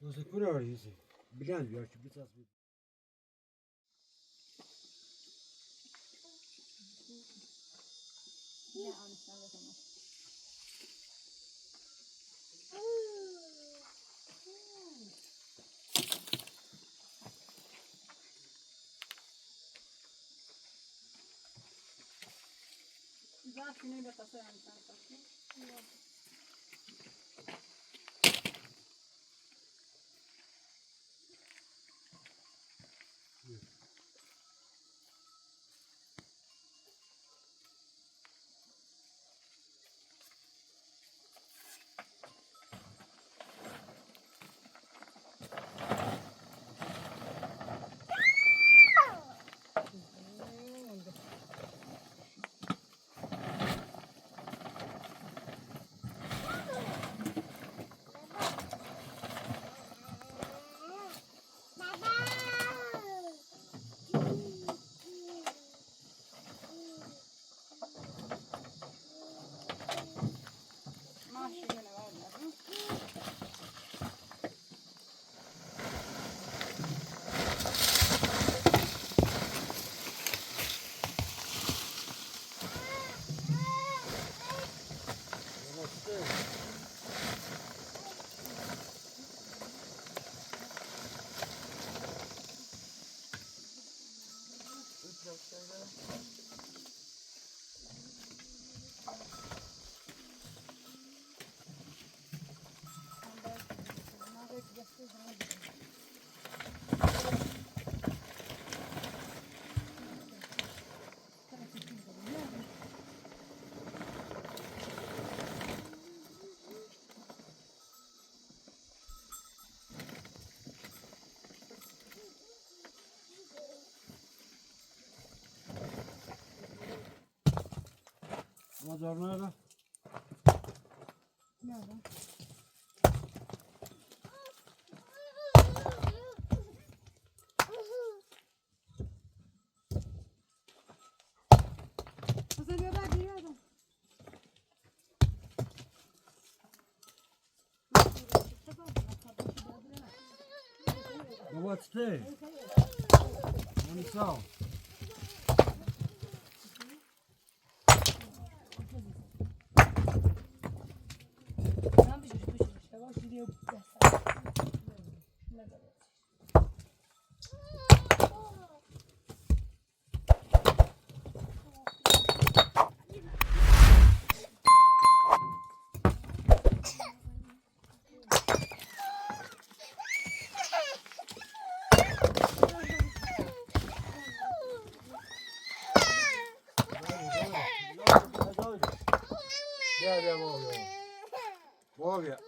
Nasıl kurar yüzü? Bilen diyor ki bir tasvir. Ne anlaşılan yapamaz. Güzel şunu kasa yani sen saklı. Maaşı yine vermedim. Mazarlara. Nerede? Kısa göber diyordum. Baba çıtı. Onu sağ ol. Ben bir çocuk yavaş gidiyor. Gel gel baba. Baba.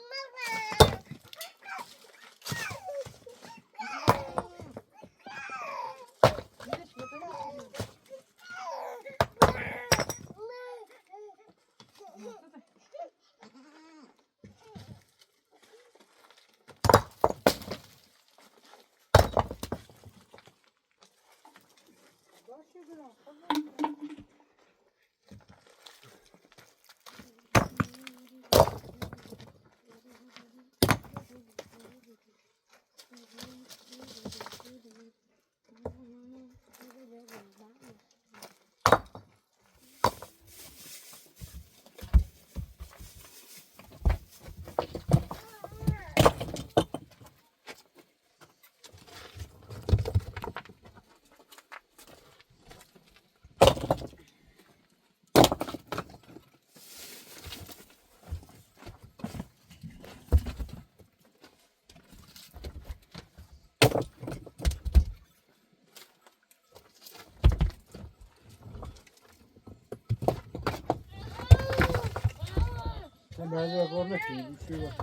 Sen bence görmek iyi bir şey var.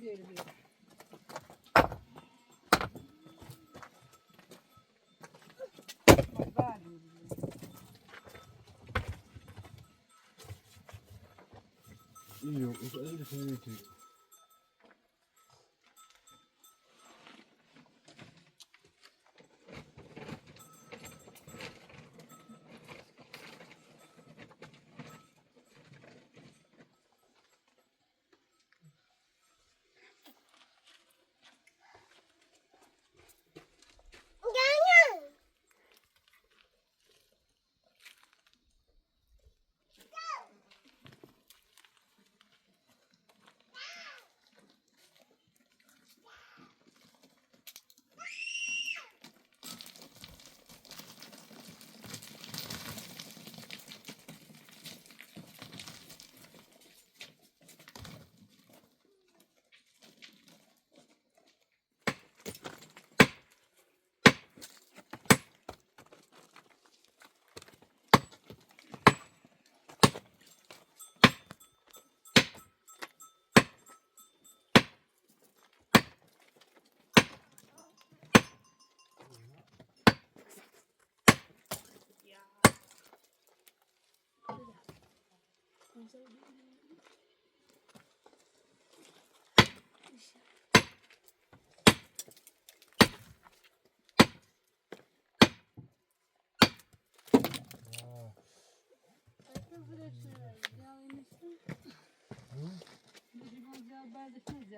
Bir. İyi yok. Öyle şey ki.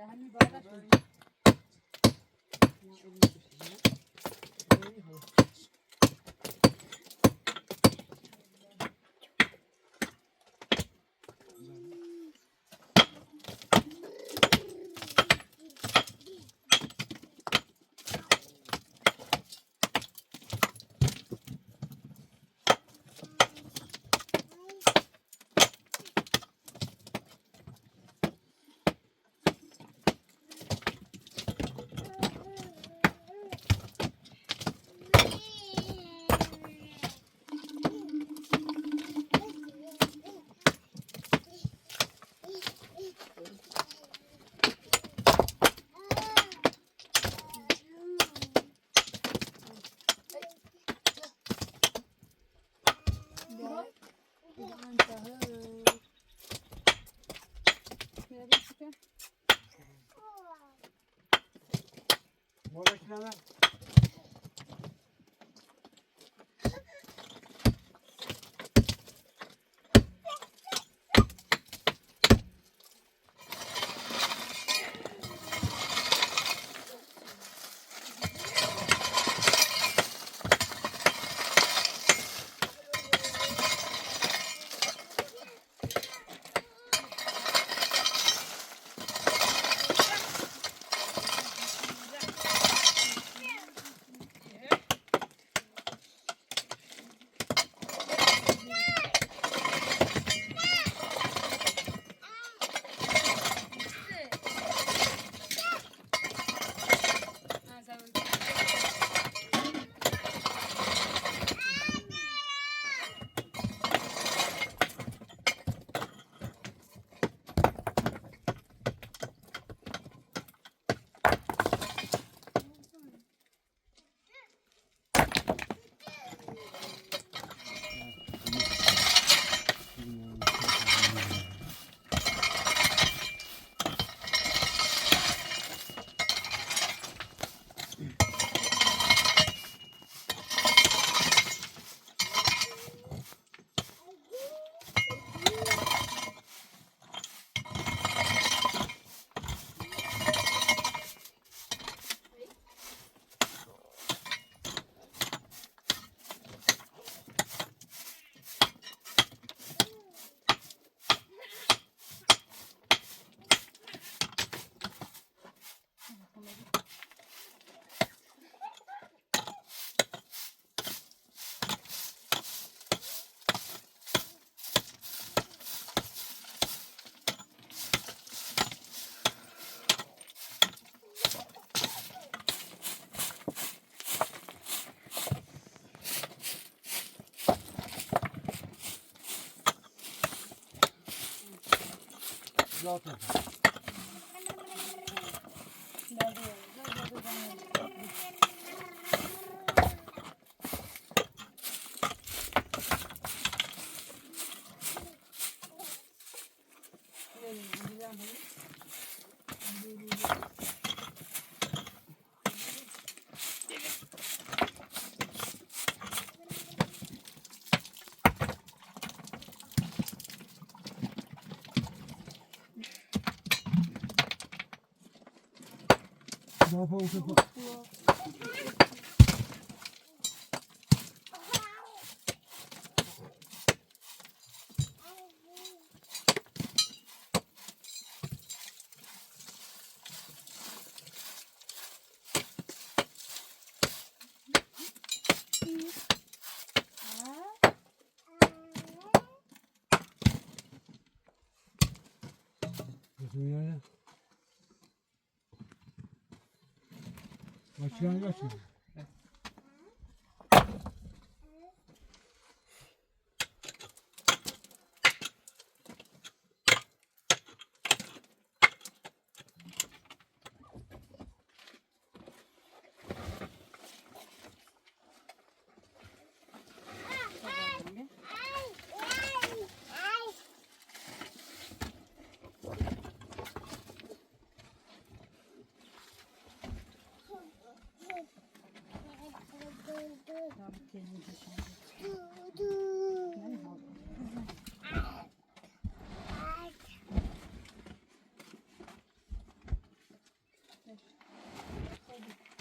Hani bardak Morakineler. Zaten. Başkan kaçın.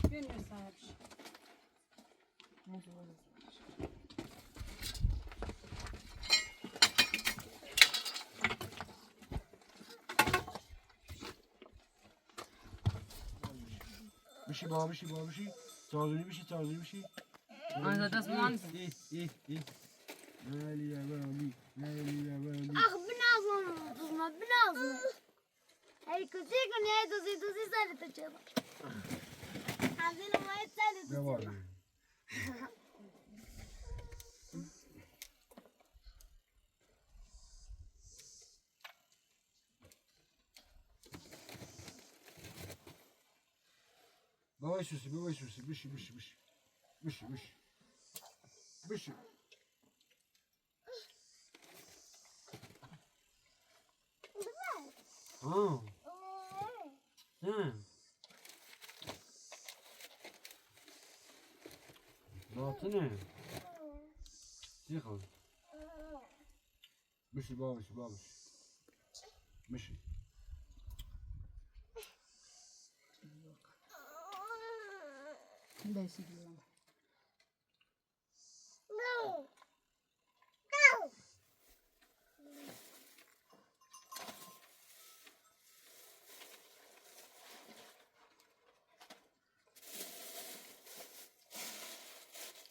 Bilmiyor sahibi. Bir şey bana bir şey bana bir şey. Tazeli bir şey tazeli bir şey. Anne das mı anne? İyi. Neli. Ach, bin ağzına. Hey, küçük ne dozi sarı taşıyor. Hazine mayıt sarı Ne var? taşıyor. Baba süsü. Bir şey. Ha. Ne? Zatı ne? Yıkıl. Bir şey baba. Bir şey. Değişik diyorum.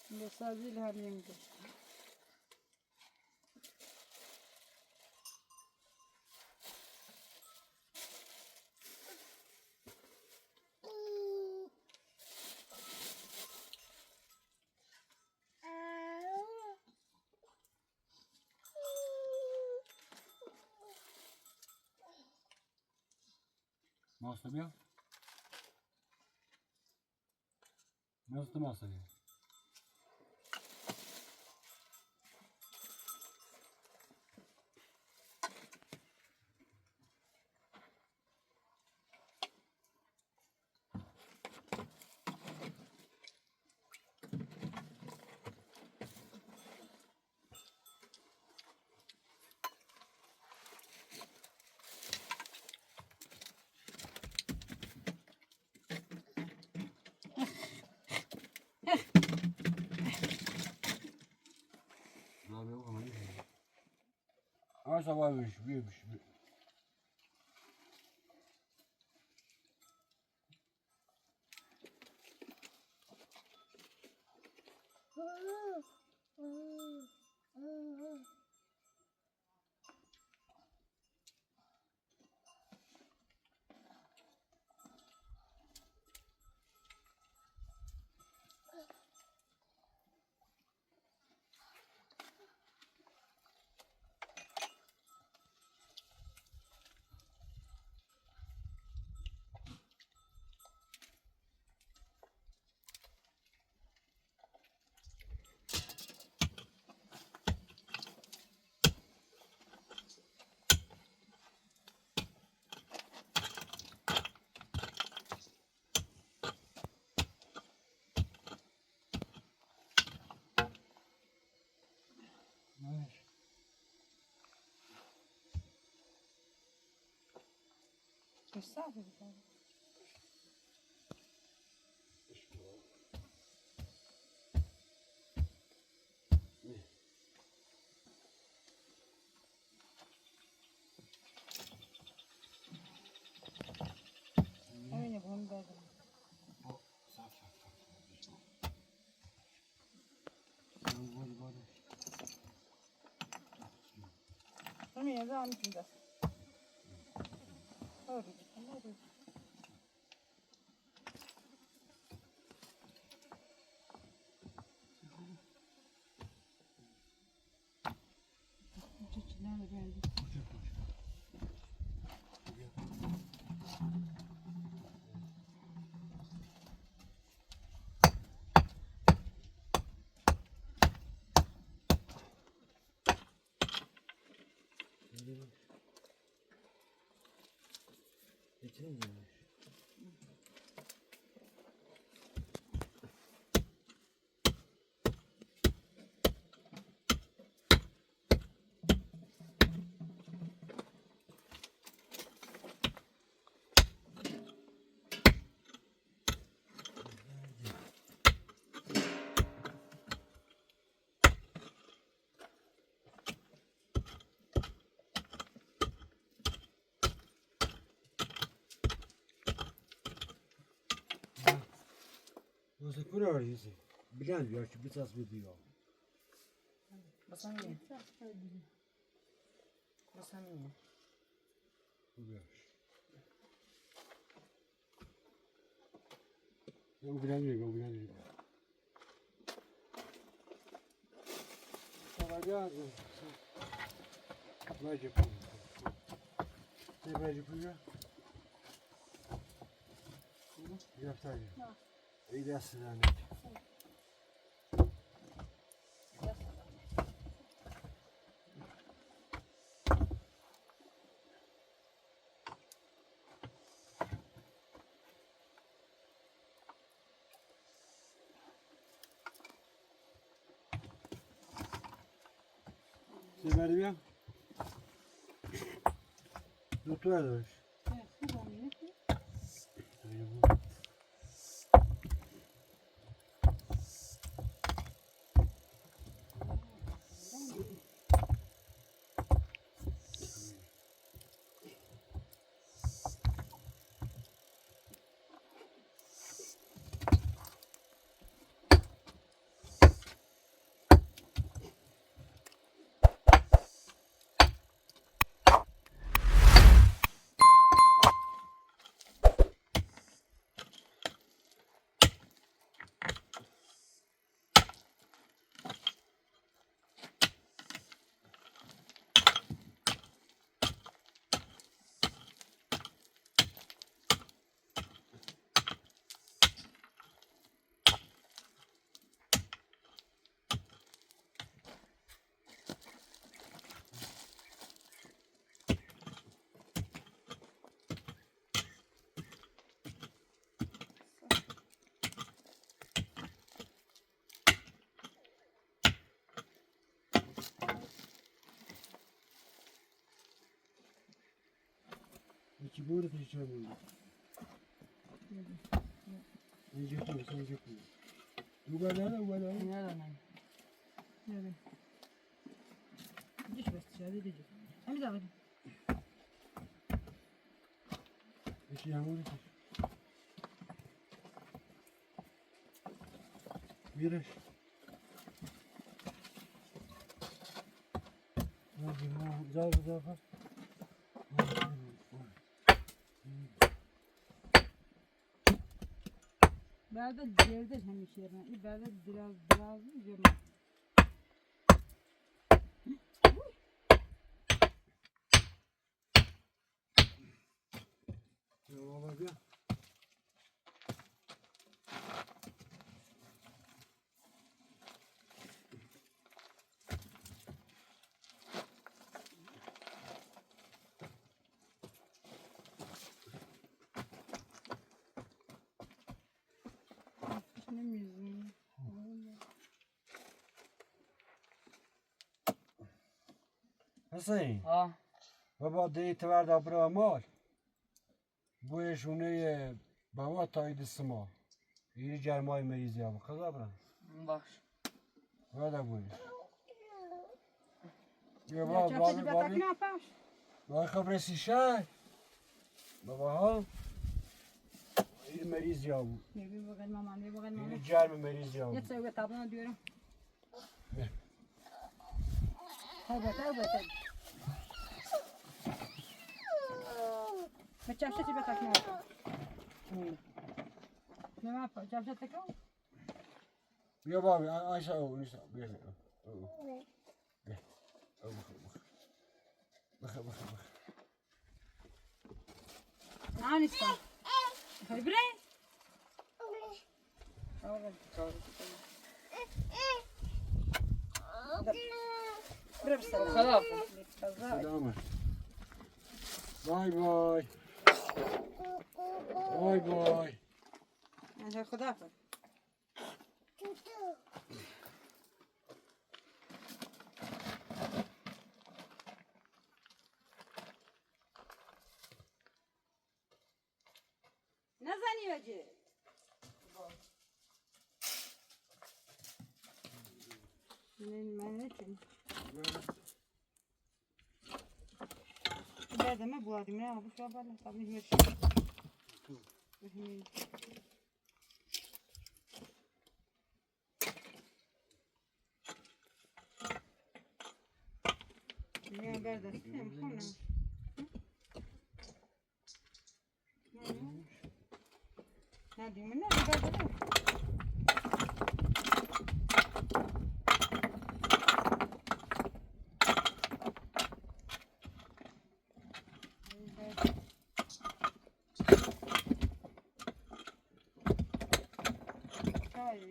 Bu sadece her yenge. Masa bir. Nasıl masa ya? Ne yapıyor bu kamerayı? Ama sabah büyümüş. Göster bir tane. همین هم میتونی دست Nasıl kurarız? Bilen ya ki bir tas biliyor. Bas همینه بس همینه O bilen diyor, o bilen diyor. Sabahleyin Bence bu. Ne bence bu ya? Yaptaydı. İyi dersin yani. Severim ya. Tutu eder. İki böyle taşıyacağım bunu. İyice koy, iyice koy. Bu kadar da bu kadar. نرانم نره دیش بس شدی دیگه همین داره İki yağmur taşı. Viraj. Hadi zar. بعد جلدش همیشه نه این بعد دراز جمع Baba gel. nemiyorum. حسین ها بابا دیت ورد برا مال بویشونه بابا تاید سما یه جرمای مریضی هم خدا برن باش ودا بوی Ya بابا çarpıcı batak ne yapar? بابا خبر سیشه بابا ها یه مریضی هم Ne bir bakın mama ne bakın یه mama. جرم مریضی هم Yat sevgi tablana diyorum. Ne? Tövbe tövbe tövbe. ما جمشتي بتاكل ما ما جمشت تاكل بیا بابی آیسا او نیست بیا او بیا او بخ نه نیستم خیلی بره بره بسر خلاص سلامه بای بای بای بای خدا کن نزنی وجه من نتیم بعد ما بوادم نه ابو شو بالا طب نمشي نه برده خونه نه دي منه برده Ay,